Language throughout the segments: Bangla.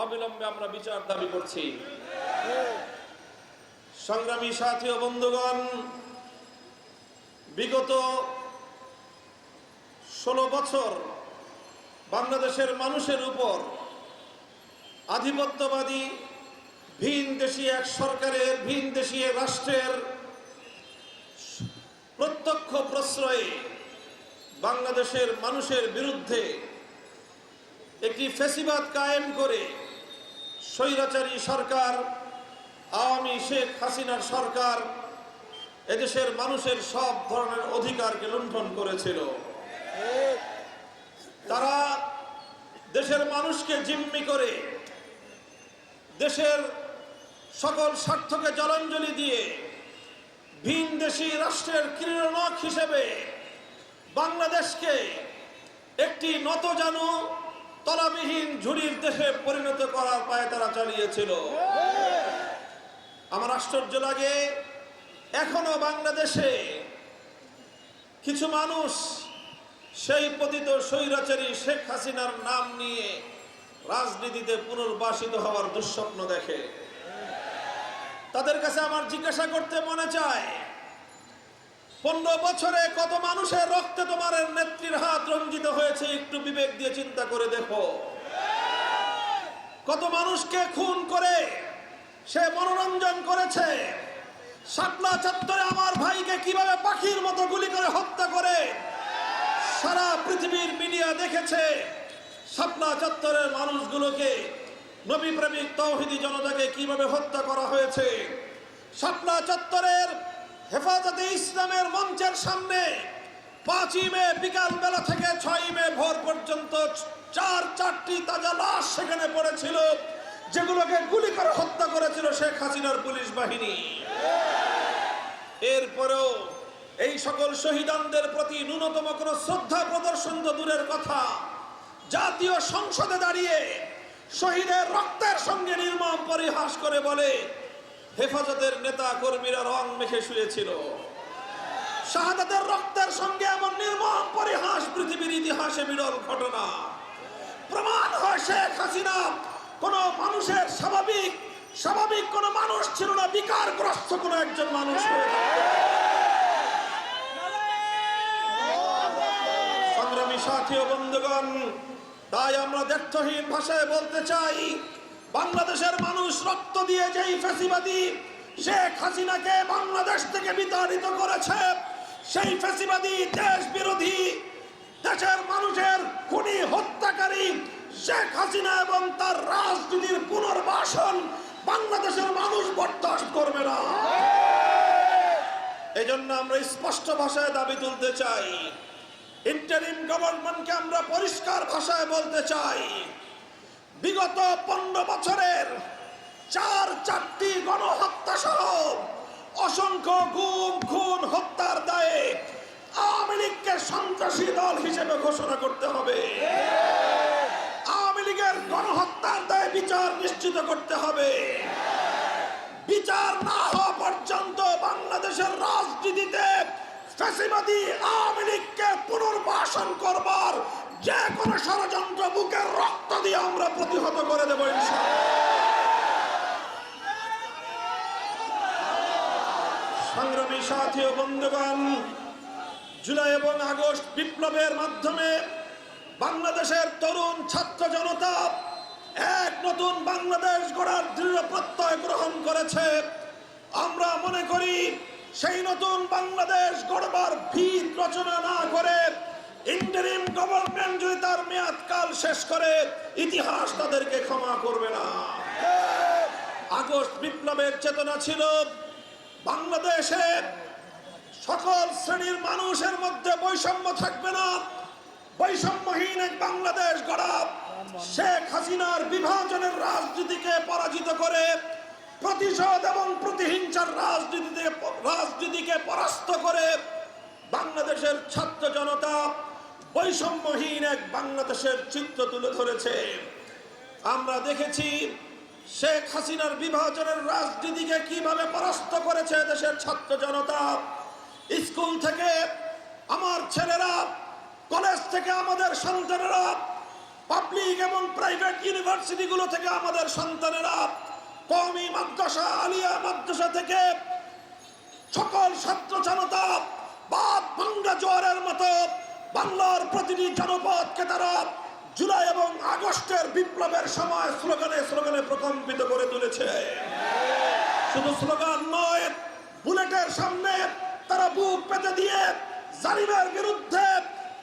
অবিলম্বে আমরা বিচার দাবি করছি। সংগ্রামী সাথী ও বন্ধুগণ, বিগত 16 বছর বাংলাদেশের মানুষের উপর আধিপত্যবাদী ভিনদেশী এক সরকারের, ভিনদেশী রাষ্ট্রের প্রত্যক্ষ প্রশ্রয়ে বাংলাদেশের মানুষের বিরুদ্ধে একটি ফ্যাসিবাদ কায়েম করে স্বৈরাচারী সরকার, আওয়ামী শেখ হাসিনার সরকার এদেশের মানুষের সব ধরনের অধিকারকে লুণ্ঠন করেছিল। তারা দেশের মানুষকে জিম্মি করে দেশের সকল স্বার্থকে জলাঞ্জলি দিয়ে ভিনদেশী রাষ্ট্রের ক্রীড়নক হিসেবে বাংলাদেশকে একটি নতজানু তলাবিহীন ঝুড়ির দেশে পরিণত করার পায়ে তারা চালিয়েছিল। আমার আশ্চর্য লাগে, এখনো বাংলাদেশে কিছু মানুষ সেই পতিত স্বৈরাচারী শেখ হাসিনার নাম নিয়ে রাজনীতিতে পুনর্বাসিত হওয়ার দুঃস্বপ্ন দেখে। তাদের কাছে আমার জিজ্ঞাসা করতে মনে চায়, 15 বছরে কত মানুষের রক্তে তোমার নেত্রীর হাত রঞ্জিত হয়েছে? একটু বিবেক দিয়ে চিন্তা করে দেখো। কত মানুষকে খুন করে সে মনোরঞ্জন করেছে। শাপলা চত্বরে আমার ভাইকে কিভাবে পাখির মতো গুলি করে হত্যা করে সারা পৃথিবীর মিডিয়া দেখেছে। শাপলা চত্বরের মানুষগুলোকে, নবী প্রেমিক তৌহিদি জনতাকে কিভাবে হত্যা করা হয়েছে। শাপলা চত্বরের হেফাজতে ইসলামের মঞ্চের সামনে 5ই মে বিকাল বেলা থেকে 6ই মে ভোর পর্যন্ত চারটি তাজা লাশ সেখানে পড়েছিল, যেগুলোকে গুলি করে হত্যা করেছিল শেখ হাসিনার পুলিশ বাহিনী। এরপরেও এই সকল শহীদানদের প্রতি ন্যূনতম কোনো শ্রদ্ধা প্রদর্শন তো দূরের কথা, জাতীয় সংসদে দাঁড়িয়ে শহীদের রক্তের সঙ্গে নির্মম পরিহাস করে বলে হেফাজতের নেতা কর্মীরা রং মেখে শুয়েছিল। শাহাদাতের রক্তের সঙ্গে এমন নির্মম পরিহাস পৃথিবীর ইতিহাসে বিরল ঘটনা। প্রমাণ হয় শেখ হাসিনা কোন মানুষের স্বাভাবিক কোন মানুষ ছিল না, বিকারগ্রস্ত কোন একজন মানুষ। সংগ্রামী সাথী ও বন্ধুগণ, তাই আমরা দ্ব্যর্থহীন ভাষায় বলতে চাই, বাংলাদেশের মানুষ রক্ত দিয়ে যেই ফ্যাসিবাদী শেখ হাসিনাকে বাংলাদেশ থেকে বিতাড়িত করেছে, সেই ফ্যাসিবাদী দেশ বিরোধী, দেশের মানুষের খুনি হত্যাকারী শেখ হাসিনা এবং তার রাজনীতির পুনর্বাসন বাংলাদেশের মানুষ বরদাস্ত করবে না। এজন্য আমরা স্পষ্ট ভাষায় দাবি তুলতে চাই, ইন্টারিম গভর্নমেন্টকে আমরা পরিষ্কার ভাষায় বলতে চাই, বিগত 15 বছরের 4টি গণহত্যা সহ অসংখ্য গুম খুন হত্যার দায়ে আওয়ামী লীগকে সন্ত্রাসী দল হিসেবে ঘোষণা করতে হবে। আওয়ামী লীগের গণহত্যার দায়ে বিচার নিশ্চিত করতে হবে। বিচার না হওয়া পর্যন্ত বাংলাদেশের রাজনীতিতে ফ্যাসিবাদী আওয়ামী লীগকে পুনর্বাসন করবার যে কোনো ষড়যন্ত্র বুকের রক্ত দিয়ে আমরা প্রতিহত করে দেব ইনশাআল্লাহ। সংগ্রামী সাথী ও বন্ধুগণ, জুলাই এবং আগস্ট বিপ্লবের মাধ্যমে বাংলাদেশের তরুণ ছাত্র জনতা এক নতুন বাংলাদেশ গড়ার দৃঢ় প্রত্যয় গ্রহণ করেছে। আমরা মনে করি সেই নতুন বাংলাদেশ গড়বার ভিত রচনা না করে ইন্টারিম গভর্নমেন্ট যদি তার মেয়াদকাল শেষ করে, ইতিহাস তাদেরকে ক্ষমা করবে না। আগস্ট বিপ্লবের চেতনা ছিল বাংলাদেশে সকল শ্রেণীর মানুষের মধ্যে বৈষম্য থাকবে না, বৈষম্যহীন এক বাংলাদেশ গড়া। শেখ হাসিনার বিভাজনের রাজনীতিকে পরাজিত করে, প্রতিশোধ এবং প্রতিহিংসার রাজনীতিকে পরাস্ত করে বাংলাদেশের ছাত্র জনতা বৈষম্যহীন এক বাংলাদেশের চিত্র তুলে ধরেছে। আমরা দেখেছি শেখ হাসিনার বিভাজনের রাজনীতিকে কিভাবে পরাস্ত করেছে দেশের ছাত্র জনতা। স্কুল থেকে আমার ছেলেরা, কলেজ থেকে আমাদের সন্তানেরা পাবলিক এবং প্রাইভেট ইউনিভার্সিটিগুলো থেকে আমাদের সন্তানেরা, কওমি মাদ্রাসা, আলিয়া মাদ্রাসা থেকে সকল ছাত্র জনতা বাদ ভাঙ্গা জোয়ারের মতো বাংলার প্রতিটি জনপদকে তারা জুলাই এবং আগস্টের বিপ্লবের সময় স্লোগানে স্লোগানে প্রকম্পিত করে তুলেছে। শুধু স্লোগান নয়, বুলেটের সামনে তারা বুক পেতে দিয়ে জালিমের বিরুদ্ধে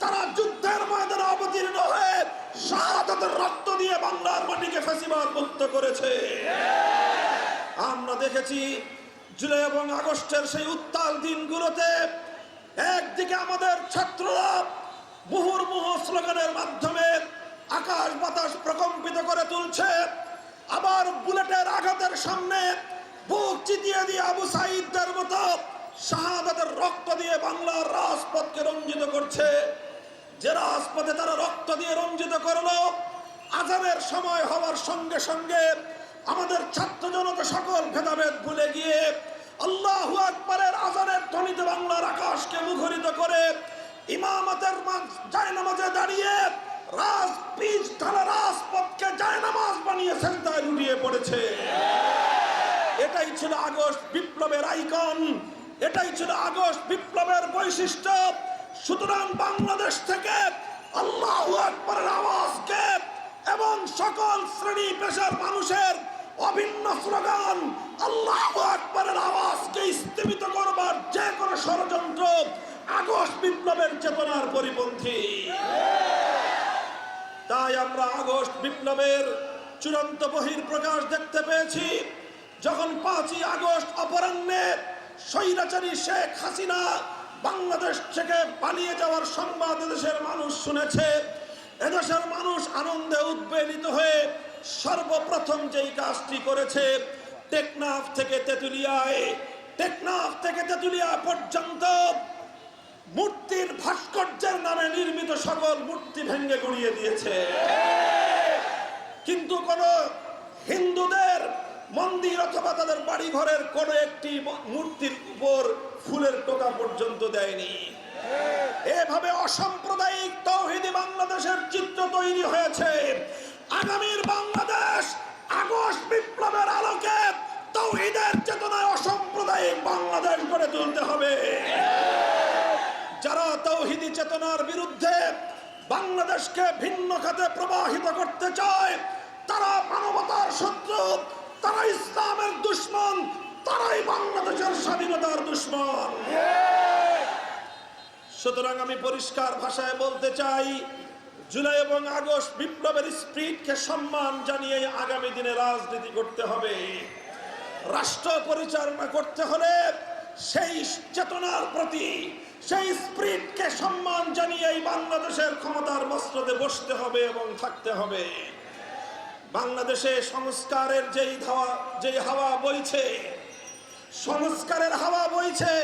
তারা যুদ্ধের ময়দানে অবতীর্ণ হয়ে শাহাদাতের রক্ত দিয়ে বাংলার মাটিকে ফ্যাসিবাদ মুক্ত করেছে। আমরা দেখেছি জুলাই এবং আগস্টের সেই উত্তাল দিনগুলোতে একদিকে আমাদের ছাত্ররা মুহুর্মুহু স্লোগানের মাধ্যমে আকাশ বাতাস প্রকম্পিত করে তুলছে, আবার বুলেটের আঘাতের সামনে বুক চিতিয়ে দিয়ে আবু সাঈদদের মতো শাহাদাতের রক্ত দিয়ে বাংলার রাজপথকে রঞ্জিত করছে। যে রাজপথে তারা রক্ত দিয়ে রঞ্জিত করলো, আজানের সময় হওয়ার সঙ্গে সঙ্গে আমাদের ছাত্র জনতা সকল ভেদাভেদ ভুলে গিয়ে আল্লাহু আকবারের আজানের ধ্বনিতে বাংলার আকাশকে মুখরিত করে ইমামতের জায়নামাজে দাঁড়িয়ে রাজপথকে জায়নামাজ বানিয়ে সেজদায় লুটিয়ে পড়েছে। এটাই ছিল আগস্ট বিপ্লবের আইকন, এটাই ছিল আগস্ট বিপ্লবের বৈশিষ্ট্য। সুতরাং বাংলাদেশ থেকে আল্লাহু আকবারের আওয়াজকে এবং সকল শ্রেণী পেশার মানুষের অভিন্ন স্লোগান আল্লাহু আকবারের আওয়াজকে স্থিমিত করবার যে কোনো ষড়যন্ত্র আগস্ট বিপ্লবের চেতনার পরিপন্থী। তাই আমরা আগস্ট বিপ্লবের চূড়ান্ত বহিঃপ্রকাশ দেখতে পেয়েছি যখন 5ই আগস্ট অপরাহ্নে স্বৈরাচারী শেখ হাসিনা বাংলাদেশ থেকে পালিয়ে যাওয়ার সংবাদ এদেশের মানুষ শুনেছে। এদেশের মানুষ আনন্দে উদ্বেলিত হয়ে সর্বপ্রথম যেই কাজটি করেছে, টেকনাফ থেকে তেতুলিয়া পর্যন্ত মূর্তির ভাস্কর্যের নামে নির্মিত সকল মূর্তি ভেঙে গুড়িয়ে দিয়েছে। কিন্তু কোন হিন্দুদের মন্দির অথবা তাদের বাড়ি ঘরের কোন একটি মূর্তির উপর ফুলের টোকা পর্যন্ত দেয়নি। এভাবে অসাম্প্রদায়িক তাওহীদি বাংলাদেশের চিত্র তৈরি হয়েছে। আগামীর বাংলাদেশ আগস্ট বিপ্লবের আলোকে তাওহীদের চেতনায় অসাম্প্রদায়িক বাংলাদেশ গড়ে তুলতে হবে। যারা তাওহীদি চেতনার বিরুদ্ধে বাংলাদেশকে ভিন্ন খাতে প্রবাহিত করতে চায়, তারা মানবতার শত্রু, তারা ইসলামের দুশমন, তারাই বাংলাদেশের স্বাধীনতার দুশমন। সুতরাং আমি পরিষ্কার ভাষায় বলতে চাই, জুলাই এবং আগস্ট বিপ্লবের স্পিরিটকে সম্মান জানিয়ে আগামী দিনে রাজনীতি করতে হবে। রাষ্ট্র পরিচালনা করতে হলে সেই চেতনার প্রতি, সেই স্পিরিটকে সম্মান জানিয়ে বাংলাদেশের ক্ষমতার মসনদে বসতে হবে এবং থাকতে হবে। বাংলাদেশে সংস্কারের যেই হাওয়া বইছে, সংস্কারের হাওয়া বইছে,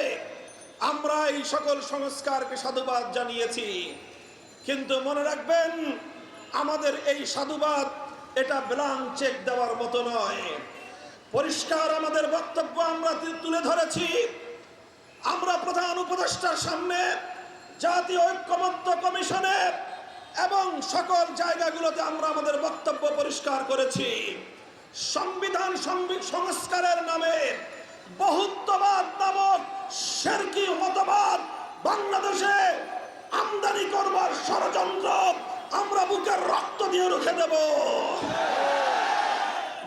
আমরা এই সকল সংস্কারকে সাধুবাদ জানিয়েছি। কিন্তু মনে রাখবেন, আমাদের এই সাধুবাদ এটা ব্ল্যাঙ্ক চেক দেওয়ার মতো নয়। পরিষ্কার আমাদের বক্তব্য আমরা তুলে ধরেছি। আমরা প্রধান উপদেষ্টার সামনে, জাতীয় ঐক্যমত্য কমিশনে এবং সকল জায়গাগুলোতে আমরা আমাদের বক্তব্য পরিষ্কার করেছি। সংবিধান সংস্কারের নামে বহুত্ববাদ নামক শিরকি মতবাদ বাংলাদেশে আমদানি করবার ষড়যন্ত্র আমরা বুকের রক্ত দিয়ে রুখে দেব।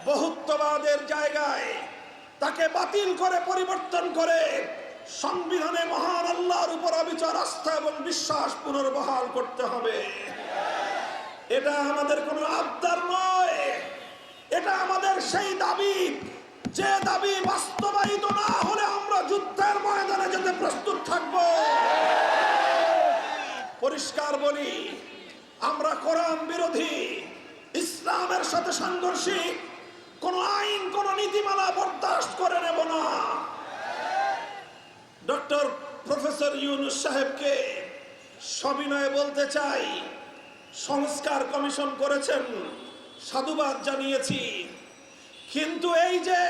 বহুত্ববাদের জায়গায় তাকে বাতিল করে পরিবর্তন করে সংবিধানে মহান আল্লাহর উপর অবিচল আস্থা এবং বিশ্বাস পুনর্বহাল করতে হবে। এটা আমাদের কোনো আবদার নয়, এটা আমাদের সেই দাবি যে দাবি বাস্তবায়িত না হলে আমরা যুদ্ধের ময়দানে যেতে প্রস্তুত থাকব। পরিষ্কার বলি, আমরা কোরআন বিরোধী, ইসলামের সাথে সাংঘর্ষিক কোন আইন, কোন নীতিমালা বরদাস্ত করে নেব না। ডক্টর প্রফেসর ইউনূস সাহেবকে সবিনয়ে বলতে চাই, সংস্কার কমিশন করেছেন, সাধুবাদ জানিয়েছি। কিন্তু এই যে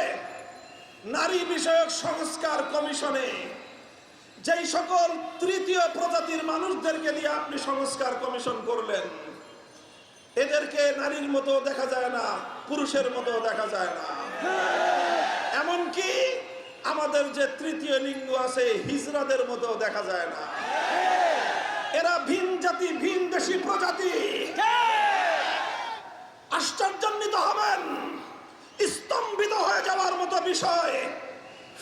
নারী বিষয়ক সংস্কার কমিশনে যেই সকল তৃতীয় প্রজাতির মানুষদেরকে দিয়ে আপনি সংস্কার কমিশন করলেন, এদেরকে নারীর মতো দেখা যায় না, পুরুষের মতো দেখা যায় না। এমনকি আমাদের যে তৃতীয় লিঙ্গ আছে হিজড়াদের মতো দেখা যায় না। এরা ভিন জাতি, ভিন দেশি প্রজাতি। আশ্চর্যান্বিত হবেন, স্তম্ভিত হয়ে যাওয়ার মতো বিষয়,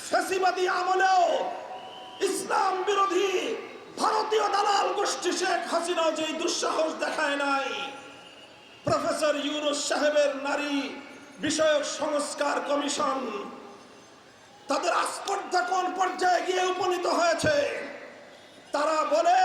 ফ্যাসিবাদী আমলেও ইসলাম বিরোধী ভারতীয় দালাল গোষ্ঠী শেখ হাসিনাও যেই দুঃসাহস দেখায় নাই, প্রফেসর ইউনূস সাহেবের নারী বিষয়ক সংস্কার কমিশন তাদের আস্পর্ধা কোন পর্যায়ে গিয়ে উপনীত হয়েছে। তারা বলে